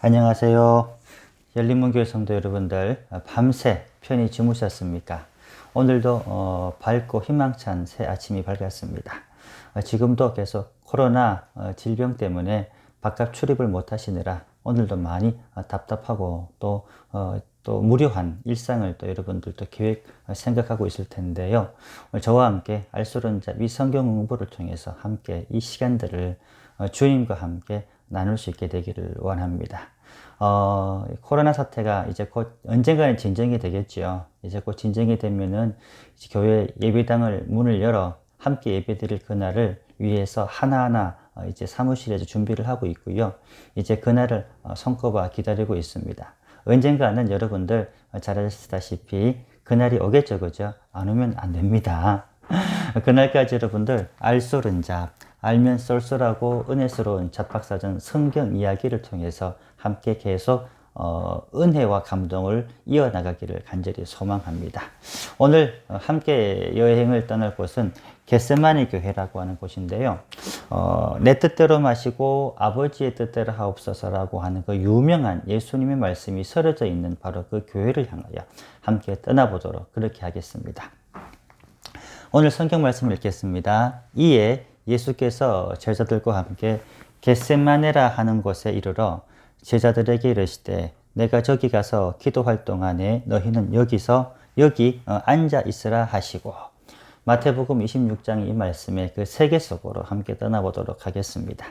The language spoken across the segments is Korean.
안녕하세요. 열린문교회 성도 여러분들, 밤새 편히 주무셨습니까? 오늘도 밝고 희망찬 새 아침이 밝았습니다. 지금도 계속 코로나 질병 때문에 바깥 출입을 못 하시느라 오늘도 많이 답답하고 또 무료한 일상을 또 여러분들도 생각하고 있을 텐데요. 저와 함께 알소론자 미성경 공부를 통해서 함께 이 시간들을 주님과 함께 나눌 수 있게 되기를 원합니다. 코로나 사태가 이제 곧 언젠가는 진정이 되겠죠. 이제 곧 진정이 되면은 이제 교회 예배당을 문을 열어 함께 예배드릴 그날을 위해서 하나하나 이제 사무실에서 준비를 하고 있고요. 이제 그날을 손꼽아 기다리고 있습니다. 언젠가는 여러분들 잘 아시다시피 그날이 오겠죠, 그죠? 안 오면 안 됩니다. 그날까지 여러분들 알소른잡, 알면 쏠쏠하고 은혜스러운 잡박사전 성경 이야기를 통해서 함께 계속 은혜와 감동을 이어나가기를 간절히 소망합니다. 오늘 함께 여행을 떠날 곳은 겟세마네 교회라고 하는 곳인데요. 내 뜻대로 마시고 아버지의 뜻대로 하옵소서라고 하는 그 유명한 예수님의 말씀이 서려져 있는 바로 그 교회를 향하여 함께 떠나보도록 그렇게 하겠습니다. 오늘 성경 말씀 읽겠습니다. 이에 예수께서 제자들과 함께 겟세마네라 하는 곳에 이르러 제자들에게 이르시되 내가 저기 가서 기도할 동안에 너희는 여기 앉아 있으라 하시고, 마태복음 26장 이 말씀의 그 세계 속으로 함께 떠나보도록 하겠습니다.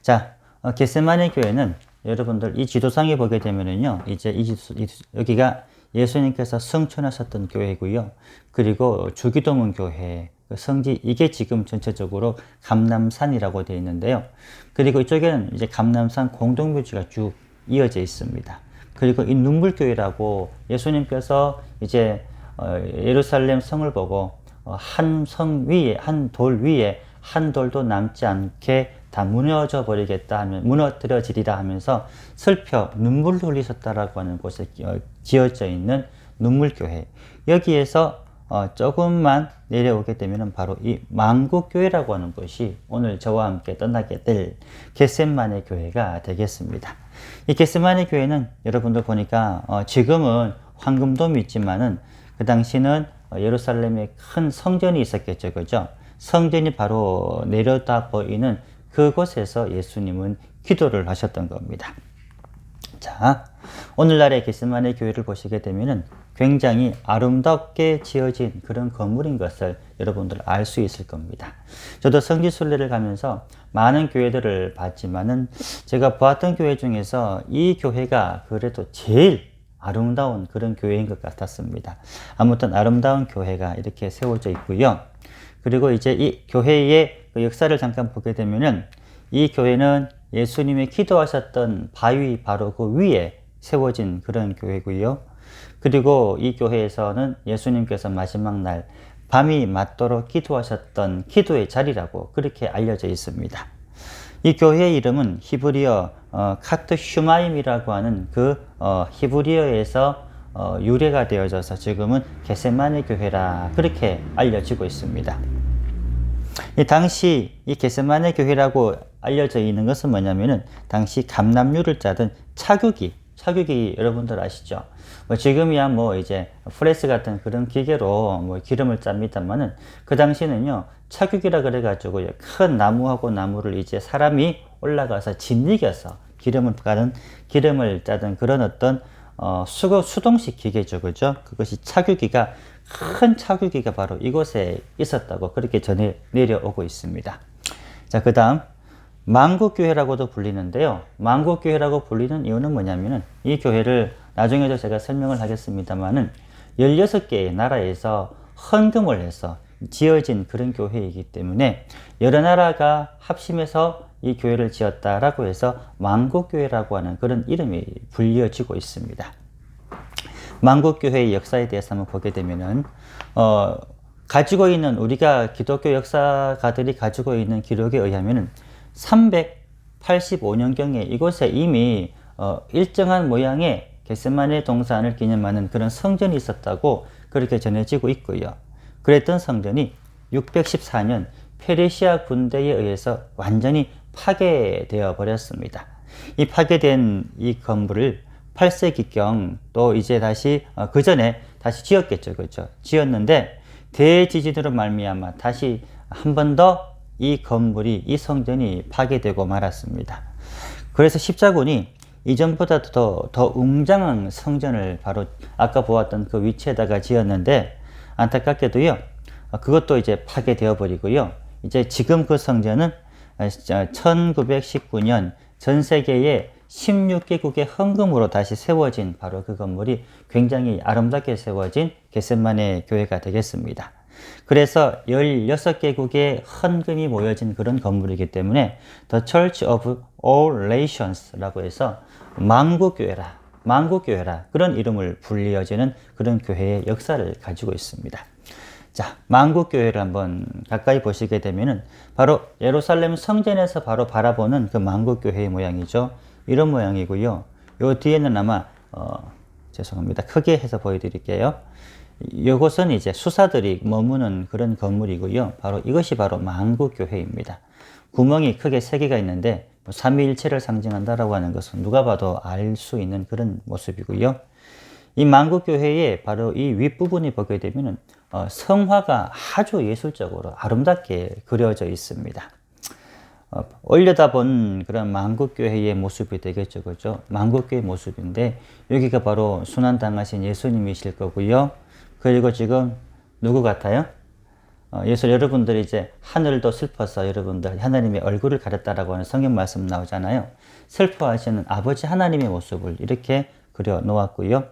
자, 겟세마네 교회는 여러분들 이 지도상에 보게 되면은요, 이제 여기가 예수님께서 성천하셨던 교회고요. 그리고 주기도문 교회, 성지, 이게 지금 전체적으로 감람산이라고 되어 있는데요. 그리고 이쪽에는 이제 감람산 공동묘지가 쭉 이어져 있습니다. 그리고 이 눈물교회라고 예수님께서 이제 예루살렘 성을 보고 한 성 위에, 한 돌 위에 한 돌도 남지 않게 다 무너뜨려지리라 하면서 슬퍼 눈물을 흘리셨다라고 하는 곳에 지어져 있는 눈물교회. 여기에서 조금만 내려오게 되면 바로 이 만국교회라고 하는 것이 오늘 저와 함께 떠나게 될 겟세마네 교회가 되겠습니다. 이 겟세마네 교회는 여러분들 보니까 지금은 황금돔이 있지만은 그 당시는 예루살렘에 큰 성전이 있었겠죠, 그죠? 성전이 바로 내려다 보이는 그곳에서 예수님은 기도를 하셨던 겁니다. 자, 오늘날의 겟세마네 교회를 보시게 되면은 굉장히 아름답게 지어진 그런 건물인 것을 여러분들 알 수 있을 겁니다. 저도 성지순례를 가면서 많은 교회들을 봤지만은 제가 보았던 교회 중에서 이 교회가 그래도 제일 아름다운 그런 교회인 것 같았습니다. 아무튼 아름다운 교회가 이렇게 세워져 있고요. 그리고 이제 이 교회의 그 역사를 잠깐 보게 되면은 이 교회는 예수님이 기도하셨던 바위 바로 그 위에 세워진 그런 교회고요. 그리고 이 교회에서는 예수님께서 마지막 날 밤이 맞도록 기도하셨던 기도의 자리라고 그렇게 알려져 있습니다. 이 교회의 이름은 히브리어 카트 슈마임이라고 하는 그 히브리어에서 유래가 되어져서 지금은 겟세마네 교회라 그렇게 알려지고 있습니다. 이 당시 이 겟세마네 교회라고 알려져 있는 것은 뭐냐면은 당시 감람류를 짜던 차규기 여러분들 아시죠? 지금이야 이제 프레스 같은 그런 기계로 기름을 짭니다만은 그 당시는요, 차규기라 그래가지고 큰 나무하고 나무를 이제 사람이 올라가서 짓이겨서 기름을 짜던 그런 어떤 수동식 기계죠, 그죠? 그것이 큰 차규기가 바로 이곳에 있었다고 그렇게 전해 내려오고 있습니다. 자, 그 다음 만국교회라고도 불리는데요. 만국교회라고 불리는 이유는 뭐냐면은 이 교회를 나중에도 제가 설명을 하겠습니다만은 16개의 나라에서 헌금을 해서 지어진 그런 교회이기 때문에 여러 나라가 합심해서 이 교회를 지었다라고 해서 만국교회라고 하는 그런 이름이 불려지고 있습니다. 만국교회의 역사에 대해서 한번 보게 되면은 가지고 있는 우리가 기독교 역사가들이 가지고 있는 기록에 의하면은 385년경에 이곳에 이미 일정한 모양의 겟세마네 동산을 기념하는 그런 성전이 있었다고 그렇게 전해지고 있고요. 그랬던 성전이 614년 페르시아 군대에 의해서 완전히 파괴되어 버렸습니다. 이 파괴된 이 건물을 8세기경 또 이제 다시 그 전에 다시 지었겠죠. 그렇죠? 지었는데 대지진으로 말미암아 다시 한 번 더 이 건물이 이 성전이 파괴되고 말았습니다. 그래서 십자군이 이전보다 더 웅장한 성전을 바로 아까 보았던 그 위치에다가 지었는데 안타깝게도요. 그것도 이제 파괴되어 버리고요. 이제 지금 그 성전은 1919년 전 세계의 16개국의 헌금으로 다시 세워진 바로 그 건물이 굉장히 아름답게 세워진 겟세마네 교회가 되겠습니다. 그래서 16개국의 헌금이 모여진 그런 건물이기 때문에 The Church of All Nations라고 해서 만국교회라 그런 이름을 불리어지는 그런 교회의 역사를 가지고 있습니다. 자, 만국교회를 한번 가까이 보시게 되면은 바로 예루살렘 성전에서 바로 바라보는 그 만국교회의 모양이죠. 이런 모양이고요. 요 뒤에는 아마 죄송합니다. 크게 해서 보여드릴게요. 이것은 이제 수사들이 머무는 그런 건물이고요. 바로 이것이 바로 만국교회입니다. 구멍이 크게 3개가 있는데 삼위일체를 상징한다라고 하는 것은 누가 봐도 알 수 있는 그런 모습이고요. 이 만국교회의 바로 이 윗부분이 보게 되면은 성화가 아주 예술적으로 아름답게 그려져 있습니다. 올려다본 그런 만국교회의 모습이 되겠죠. 그죠? 만국교회 모습인데 여기가 바로 순환당하신 예수님이실 거고요. 그리고 지금 누구 같아요? 여러분들이 이제 하늘도 슬퍼서 여러분들 하나님의 얼굴을 가렸다라고 하는 성경 말씀 나오잖아요. 슬퍼하시는 아버지 하나님의 모습을 이렇게 그려 놓았고요.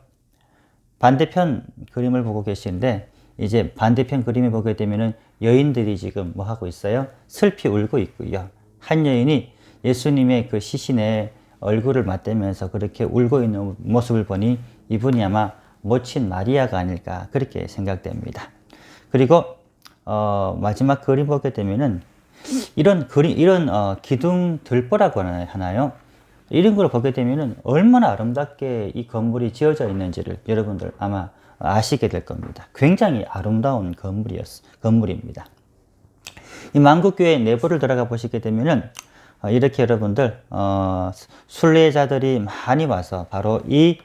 반대편 그림을 보고 계시는데 이제 반대편 그림을 보게 되면은 여인들이 지금 뭐 하고 있어요? 슬피 울고 있고요. 한 여인이 예수님의 그 시신의 얼굴을 맞대면서 그렇게 울고 있는 모습을 보니 이분이 아마 모친 마리아가 아닐까 그렇게 생각됩니다. 그리고 마지막 그림 보게 되면은 이런 기둥 들보라고 하나요? 이런 걸 보게 되면은 얼마나 아름답게 이 건물이 지어져 있는지를 여러분들 아마 아시게 될 겁니다. 굉장히 아름다운 건물입니다. 이 만국교회 내부를 들어가 보시게 되면은 이렇게 여러분들 순례자들이 많이 와서 바로 이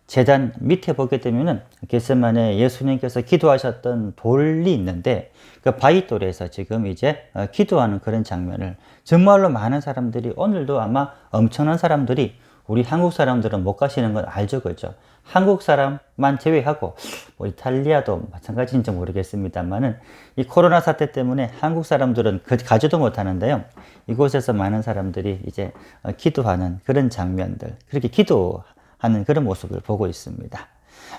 제단 밑에 보게 되면은 겟세마네 예수님께서 기도하셨던 돌이 있는데 그 바위돌에서 지금 이제 기도하는 그런 장면을 정말로 많은 사람들이 오늘도 아마 엄청난 사람들이 우리 한국 사람들은 못 가시는 건 알죠, 그죠? 한국 사람만 제외하고 뭐 이탈리아도 마찬가지인지 모르겠습니다만은 이 코로나 사태 때문에 한국 사람들은 가지도 못하는데요. 이곳에서 많은 사람들이 이제 기도하는 그런 장면들, 그렇게 기도하는 그런 모습을 보고 있습니다.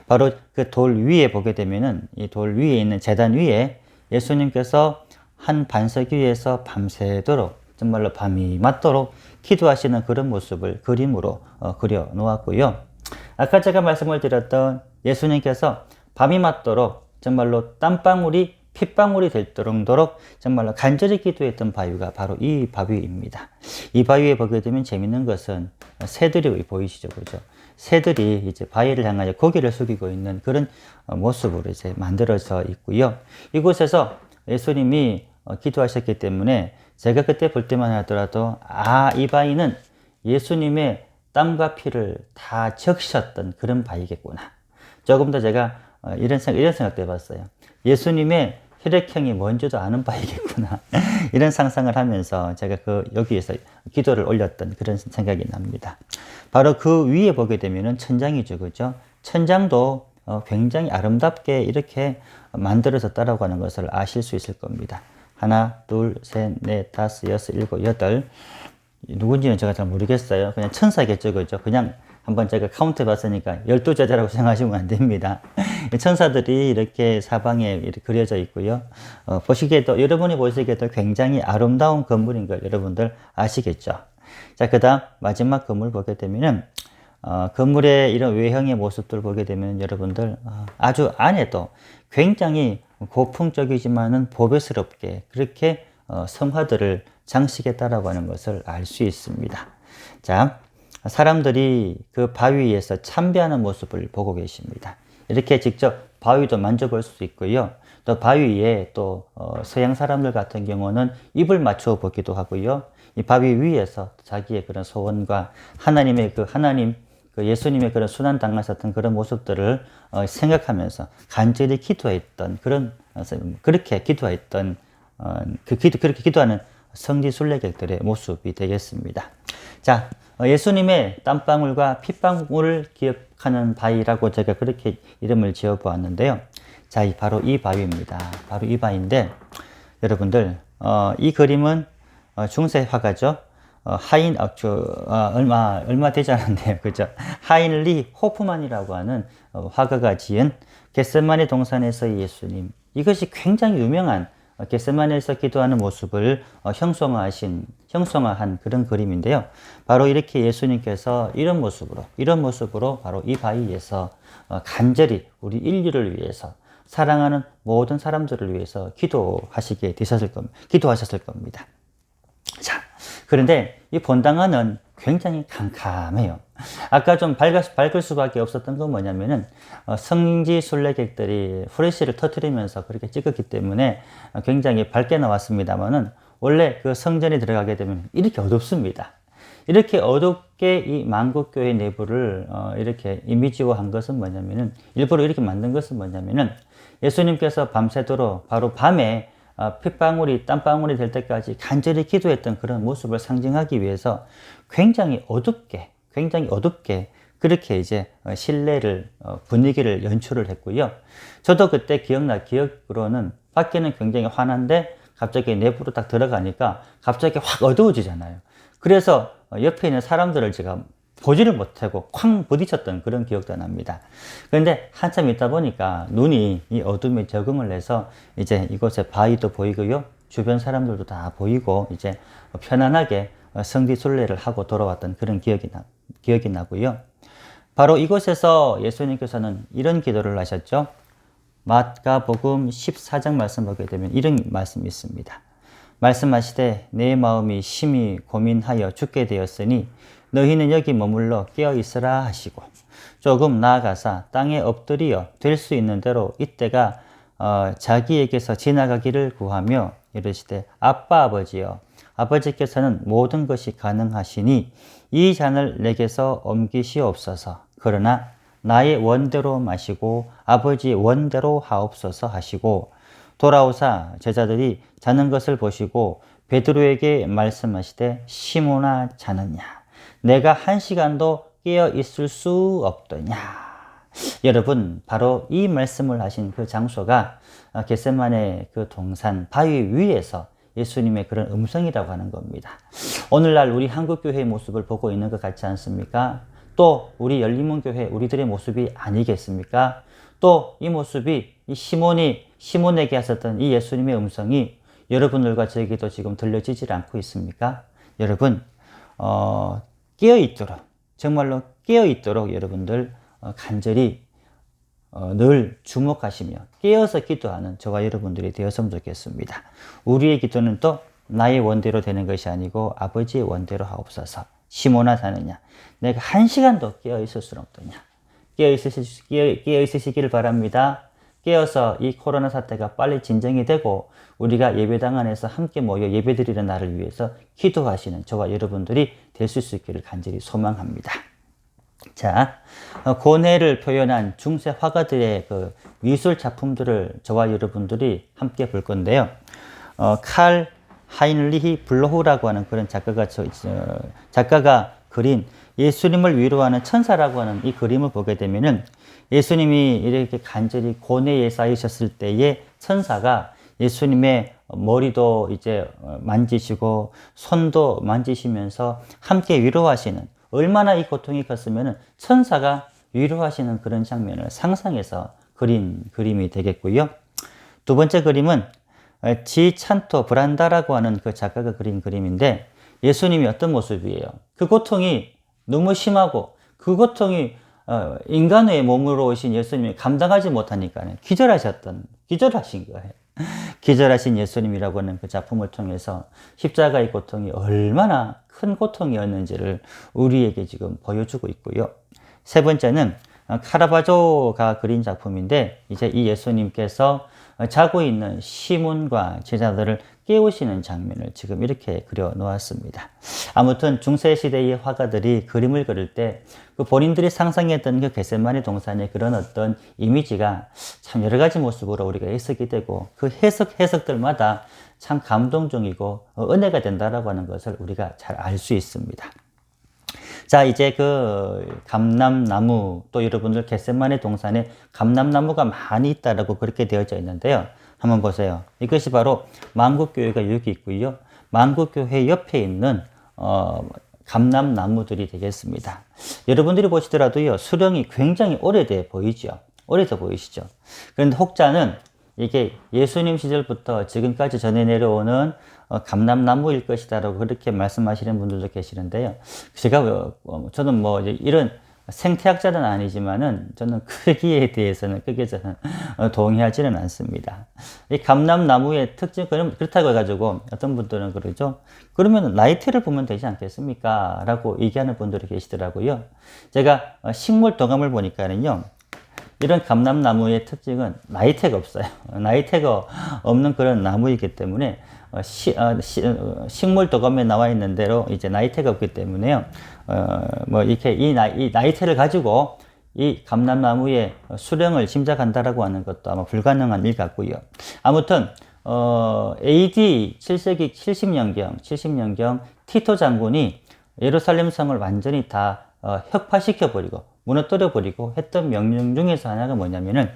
바로 그 돌 위에 보게 되면은 이 돌 위에 있는 제단 위에 예수님께서 한 반석 위에서 밤새도록 정말로 밤이 맞도록 기도하시는 그런 모습을 그림으로 그려 놓았고요. 아까 제가 말씀을 드렸던 예수님께서 밤이 맞도록 정말로 땀방울이 핏방울이 될 정도로 정말로 간절히 기도했던 바위가 바로 이 바위입니다. 이 바위에 보게 되면 재밌는 것은 새들이 보이시죠, 그죠? 새들이 이제 바위를 향하여 고개를 숙이고 있는 그런 모습으로 이제 만들어져 있고요. 이곳에서 예수님이 기도하셨기 때문에 제가 그때 볼 때만 하더라도 이 바위는 예수님의 땀과 피를 다 적셨던 그런 바위겠구나. 조금 더 제가 이런 생각도 해봤어요. 예수님의 혈액형이 뭔지도 아는 바위겠구나. 이런 상상을 하면서 제가 여기에서 기도를 올렸던 그런 생각이 납니다. 바로 그 위에 보게 되면은 천장이죠, 그죠? 천장도 굉장히 아름답게 이렇게 만들어졌다라고 하는 것을 아실 수 있을 겁니다. 하나, 둘, 셋, 넷, 다섯, 여섯, 일곱, 여덟. 누군지는 제가 잘 모르겠어요. 그냥 천사겠죠, 그죠? 그냥 한번 제가 카운트 해봤으니까 12제자라고 생각하시면 안 됩니다. 천사들이 이렇게 사방에 이렇게 그려져 있고요. 여러분이 보시기에도 굉장히 아름다운 건물인 걸 여러분들 아시겠죠? 자, 그 다음 마지막 건물 보게 되면은, 건물의 이런 외형의 모습들 보게 되면 여러분들 아주 안에도 굉장히 고풍적이지만은 보배스럽게 그렇게 성화들을 장식했다라고 하는 것을 알 수 있습니다. 자, 사람들이 그 바위에서 참배하는 모습을 보고 계십니다. 이렇게 직접 바위도 만져볼 수 있고요. 또 바위에 또 서양 사람들 같은 경우는 입을 맞춰 보기도 하고요. 이 바위 위에서 자기의 그런 소원과 하나님의 그 예수님의 그런 순환 당하셨던 그런 모습들을 생각하면서 간절히 기도했던 그렇게 기도했던 그렇게 기도하는 성지 순례객들의 모습이 되겠습니다. 자, 예수님의 땀방울과 핏방울을 기억하는 바위라고 제가 그렇게 이름을 지어 보았는데요. 자, 바로 이 바위입니다. 바로 이 바위인데, 여러분들, 이 그림은 중세 화가죠. 얼마 되지 않았네요. 그죠? 하인리 호프만이라고 하는 화가가 지은 겟세마네 동산에서의 예수님. 이것이 굉장히 유명한 겟세마네에서 기도하는 모습을 형성화한 그런 그림인데요. 바로 이렇게 예수님께서 이런 모습으로 바로 이 바위에서 간절히 우리 인류를 위해서 사랑하는 모든 사람들을 위해서 기도하셨을 겁니다. 자, 그런데 이 본당안은 굉장히 캄캄해요. 아까 좀 밝을 수밖에 없었던 건 뭐냐면은 성지 순례객들이 후레쉬를 터뜨리면서 그렇게 찍었기 때문에 굉장히 밝게 나왔습니다만은 원래 그 성전에 들어가게 되면 이렇게 어둡습니다. 이렇게 어둡게 이 만국교회 내부를 이렇게 이미지화한 것은 뭐냐면은 일부러 이렇게 만든 것은 뭐냐면은 예수님께서 밤새도록 바로 밤에 핏방울이 땀방울이 될 때까지 간절히 기도했던 그런 모습을 상징하기 위해서 굉장히 어둡게 그렇게 이제 분위기를 연출을 했고요. 저도 그때 기억으로는 밖에는 굉장히 환한데 갑자기 내부로 딱 들어가니까 갑자기 확 어두워지잖아요. 그래서 옆에 있는 사람들을 제가 보지를 못하고 쾅 부딪혔던 그런 기억도 납니다. 그런데 한참 있다 보니까 눈이 이 어둠에 적응을 해서 이제 이곳에 바위도 보이고요. 주변 사람들도 다 보이고 이제 편안하게 성지 순례를 하고 돌아왔던 그런 기억이 나고요. 바로 이곳에서 예수님께서는 이런 기도를 하셨죠. 마가복음 14장 말씀 보게 되면 이런 말씀이 있습니다. 말씀하시되 내 마음이 심히 고민하여 죽게 되었으니 너희는 여기 머물러 깨어 있으라 하시고 조금 나아가사 땅에 엎드려 될 수 있는 대로 이때가 자기에게서 지나가기를 구하며 이르시되 아빠 아버지여 아버지께서는 모든 것이 가능하시니 이 잔을 내게서 옮기시옵소서. 그러나 나의 원대로 마시고 아버지의 원대로 하옵소서 하시고 돌아오사 제자들이 자는 것을 보시고 베드로에게 말씀하시되 시몬아 자느냐 내가 1시간도 깨어 있을 수 없더냐. 여러분, 바로 이 말씀을 하신 그 장소가 겟세마네 그 동산 바위 위에서 예수님의 그런 음성이라고 하는 겁니다. 오늘날 우리 한국교회의 모습을 보고 있는 것 같지 않습니까? 또 우리 열린문교회 우리들의 모습이 아니겠습니까? 또 이 모습이 시몬에게 하셨던 이 예수님의 음성이 여러분들과 저에게도 지금 들려지질 않고 있습니까? 여러분, 정말로 깨어있도록 여러분들 간절히 늘 주목하시며 깨어서 기도하는 저와 여러분들이 되었으면 좋겠습니다. 우리의 기도는 또 나의 원대로 되는 것이 아니고 아버지의 원대로 하옵소서. 시몬아 자느냐 내가 1시간도 깨어있을 수는 없더냐. 깨어있으시기를 바랍니다. 깨어서 이 코로나 사태가 빨리 진정이 되고 우리가 예배당 안에서 함께 모여 예배드리는 날을 위해서 기도하시는 저와 여러분들이 되실 수 있기를 간절히 소망합니다. 자, 고뇌를 표현한 중세 화가들의 그 미술 작품들을 저와 여러분들이 함께 볼 건데요. 칼 하인리히 블로후라고 하는 그런 작가가 그린 예수님을 위로하는 천사라고 하는 이 그림을 보게 되면은 예수님이 이렇게 간절히 고뇌에 쌓이셨을 때에 천사가 예수님의 머리도 이제 만지시고 손도 만지시면서 함께 위로하시는, 얼마나 이 고통이 컸으면 천사가 위로하시는 그런 장면을 상상해서 그린 그림이 되겠고요. 두 번째 그림은 지찬토 브란다라고 하는 그 작가가 그린 그림인데 예수님이 어떤 모습이에요? 그 고통이 너무 심하고 그 고통이 인간의 몸으로 오신 예수님이 감당하지 못하니까 기절하신 거예요. 기절하신 예수님이라고 하는 그 작품을 통해서 십자가의 고통이 얼마나 큰 고통이었는지를 우리에게 지금 보여주고 있고요. 세 번째는 카라바조가 그린 작품인데 이제 이 예수님께서 자고 있는 시몬과 제자들을 깨우시는 장면을 지금 이렇게 그려 놓았습니다. 아무튼 중세시대의 화가들이 그림을 그릴 때 그 본인들이 상상했던 그 겟세마네 동산의 그런 어떤 이미지가 참 여러 가지 모습으로 우리가 해석이 되고 그 해석들마다 참 감동적이고 은혜가 된다라고 하는 것을 우리가 잘 알 수 있습니다. 자, 이제 그 감람나무, 또 여러분들 겟세마네 동산에 감람나무가 많이 있다라고 그렇게 되어져 있는데요. 한번 보세요. 이것이 바로 만국교회가 여기 있고요. 만국교회 옆에 있는 감람나무들이 되겠습니다. 여러분들이 보시더라도요, 수령이 굉장히 오래돼 보이죠. 오래돼 보이시죠. 그런데 혹자는 이게 예수님 시절부터 지금까지 전해 내려오는 감람나무일 것이다라고 그렇게 말씀하시는 분들도 계시는데요. 제가 저는 뭐 이런 생태학자는 아니지만은 저는 크기에 대해서는 크게 저는 동의하지는 않습니다. 이 감람나무의 특징 그렇다고 해가지고 어떤 분들은 그러죠. 그러면 나이테를 보면 되지 않겠습니까? 라고 얘기하는 분들이 계시더라고요. 제가 식물 도감을 보니까는요. 이런 감람나무의 특징은 나이테가 없어요. 나이테가 없는 그런 나무이기 때문에 식물 도감에 나와 있는 대로 이제 나이테가 없기 때문에요. 뭐 이렇게 이 나이테를 가지고 이 감람나무의 수령을 짐작한다라고 하는 것도 아마 불가능한 일 같고요. 아무튼 AD 7세기 70년경 티토 장군이 예루살렘 성을 완전히 다 혁파시켜버리고 무너뜨려버리고 했던 명령 중에서 하나가 뭐냐면은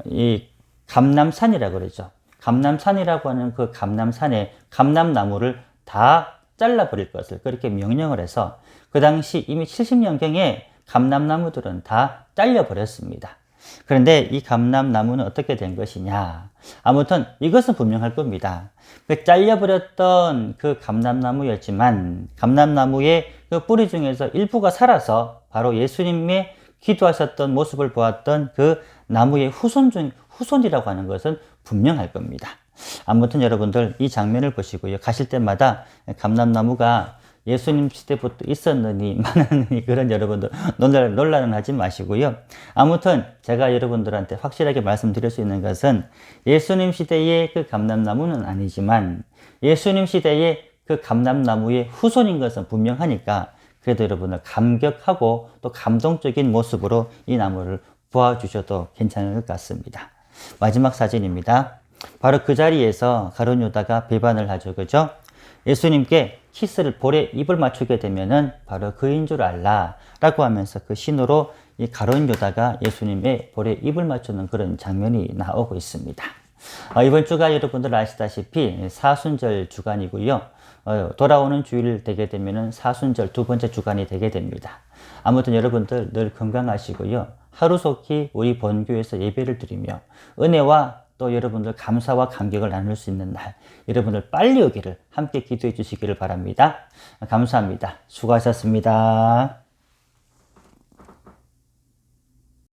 이 감람산이라고 그러죠. 감람산이라고 하는 그 감람산에 감람나무를 다 잘라버릴 것을 그렇게 명령을 해서 그 당시 이미 70년경에 감람나무들은 다 잘려버렸습니다. 그런데 이 감람나무는 어떻게 된 것이냐. 아무튼 이것은 분명할 겁니다. 그 잘려버렸던 그 감람나무였지만 감람나무의 그 뿌리 중에서 일부가 살아서 바로 예수님의 기도하셨던 모습을 보았던 그 나무의 후손이라고 하는 것은 분명할 겁니다. 아무튼 여러분들 이 장면을 보시고요. 가실 때마다 감람나무가 예수님 시대부터 있었느니 많았느니 그런 여러분들 논란은 하지 마시고요. 아무튼 제가 여러분들한테 확실하게 말씀드릴 수 있는 것은 예수님 시대의 그 감람나무는 아니지만 예수님 시대의 그 감람나무의 후손인 것은 분명하니까 그래도 여러분들 감격하고 또 감동적인 모습으로 이 나무를 보아주셔도 괜찮을 것 같습니다. 마지막 사진입니다. 바로 그 자리에서 가룟 유다가 배반을 하죠. 그죠? 예수님께 키스를 볼에 입을 맞추게 되면은 바로 그인 줄 알라 라고 하면서 그 신호로 이 가룟 유다가 예수님의 볼에 입을 맞추는 그런 장면이 나오고 있습니다. 이번 주가 여러분들 아시다시피 사순절 주간이고요. 돌아오는 주일 되게 되면은 사순절 두 번째 주간이 되게 됩니다. 아무튼 여러분들 늘 건강하시고요. 하루속히 우리 본교에서 예배를 드리며 은혜와 또 여러분들 감사와 감격을 나눌 수 있는 날, 여러분들 빨리 오기를 함께 기도해 주시기를 바랍니다. 감사합니다. 수고하셨습니다.